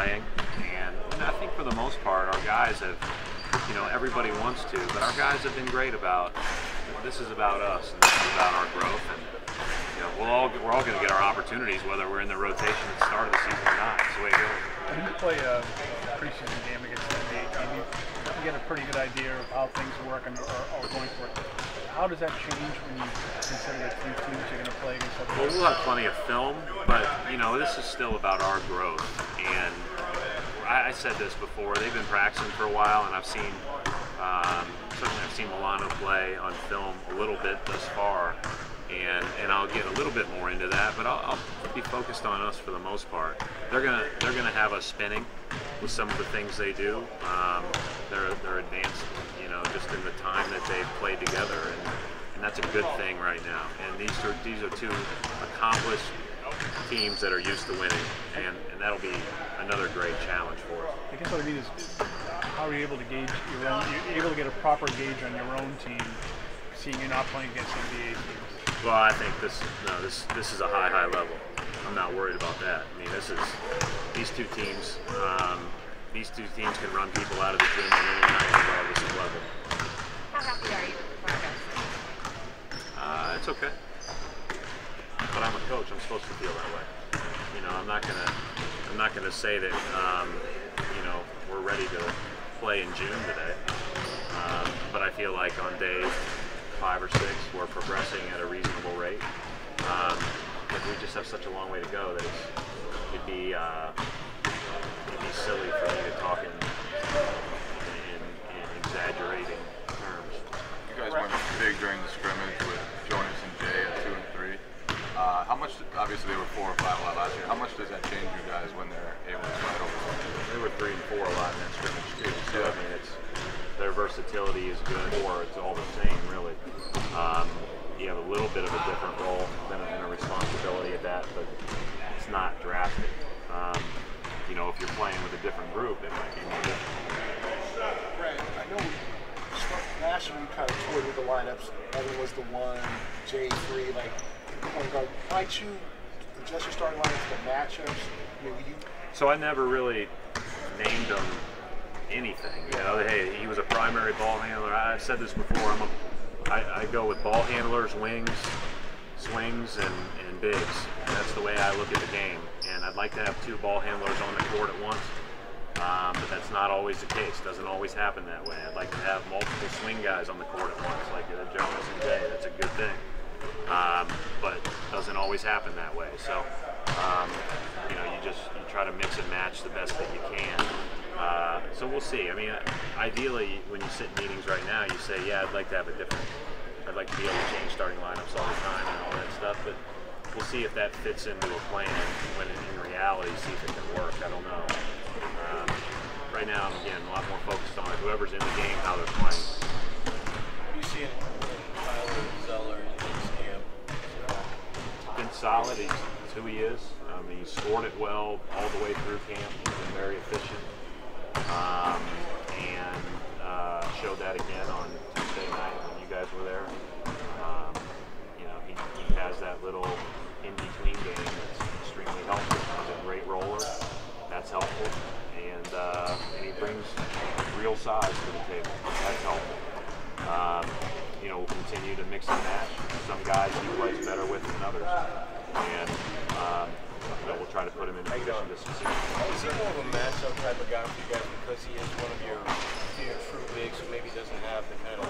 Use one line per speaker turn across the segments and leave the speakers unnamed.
playing, and I think for the most part, our guys have, you know, everybody wants to, but our guys have been great about, this is about us, and this is about our growth, and you know, we're all going to get our opportunities, whether we're in the rotation at the start of the season or not. That's the way it goes.
When you play a preseason game against the NBA team, you get a pretty good idea of how things work and are going for it. How does that change when you consider that few teams you're going to play against?
Well, we'll have plenty of film, but you know, this is still about our growth. And I said this before, they've been practicing for a while, and I've seen, certainly I've seen Milano play on film a little bit thus far, and I'll get a little bit more into that, but I'll be focused on us for the most part. They're gonna have us spinning with some of the things they do. They're advanced, you know, just in the time that they've played together, and that's a good thing right now. And these are two accomplished teams that are used to winning, and that'll be another great challenge for us.
I guess what I mean is, how are you able to gauge your own? You're able to get a proper gauge on your own team, seeing you're not playing against NBA teams.
Well, I think this is a high level. I'm not worried about that. I mean, these two teams can run people out of the gym on any night, regardless of level.
How happy are you with progress?
It's okay. But I'm a coach. I'm supposed to feel that way. You know, I'm not gonna say that you know, we're ready to play in June today. But I feel like on day 5 or 6 we're progressing at a reasonable rate. But we just have such a long way to go that it'd be silly for me to talk in exaggerating terms.
You guys went big during the scrimmage with Jonas and Jay at 2 and 3. How much? Obviously, they were 4 or 5 a lot last year. How much does that change you guys when they're able to slide over?
They were 3 and 4 a lot in that scrimmage too. So I mean, their versatility is good, or it's all the same, really. You have a little bit of a different role and a responsibility at that, but it's not drastic. You know, if you're playing with a different group, it might be more difficult.
Right. I know last year we kind of toyed with the lineups. Evan was the 1, Jay 3, like point guard. Why'd you adjust your starting lineups to matchups? I mean,
So I never really named them anything. You know, hey, he was a primary ball handler. I've said this before. I go with ball handlers, wings, swings, and bigs. And that's the way I look at the game. And I'd like to have 2 ball handlers on the court at once. But that's not always the case. Doesn't always happen that way. I'd like to have multiple swing guys on the court at once, like Jonas and Jay. That's a good thing. But doesn't always happen that way. So, you know, you try to mix and match the best that you can. So we'll see. I mean, ideally, when you sit in meetings right now, you say, yeah, I'd like to have a different, I'd like to be able to change starting lineups all the time and all that stuff, but we'll see if that fits into a plan when in reality, see if it can work. I don't know. Right now, I'm, again, a lot more focused on whoever's in the game, how they're playing.
You see it, Tyler Zeller in this camp?
Been solid. He's who he is. He scored it well all the way through camp. He's been very efficient. And showed that again on Tuesday night when you guys were there. You know, he has that little in-between game that's extremely helpful. He's a great roller. That's helpful. And he brings real size to the table. That's helpful. You know, we'll continue to mix and match. Some guys he plays better with than others. And you know, we'll try to put him in a position to succeed.
Is he more of a matchup type of guy for you guys because he is one of your true bigs who maybe doesn't have the kind of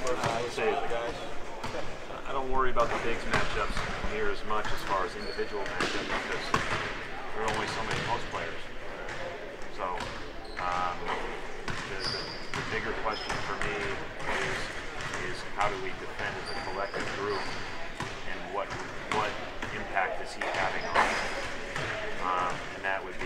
personality of the guys?
I don't worry about the bigs matchups near as much as far as individual matchups because there are only so many post players. So the bigger question for me is how do we defend as a collective group, and what impact is he having on us? And that would be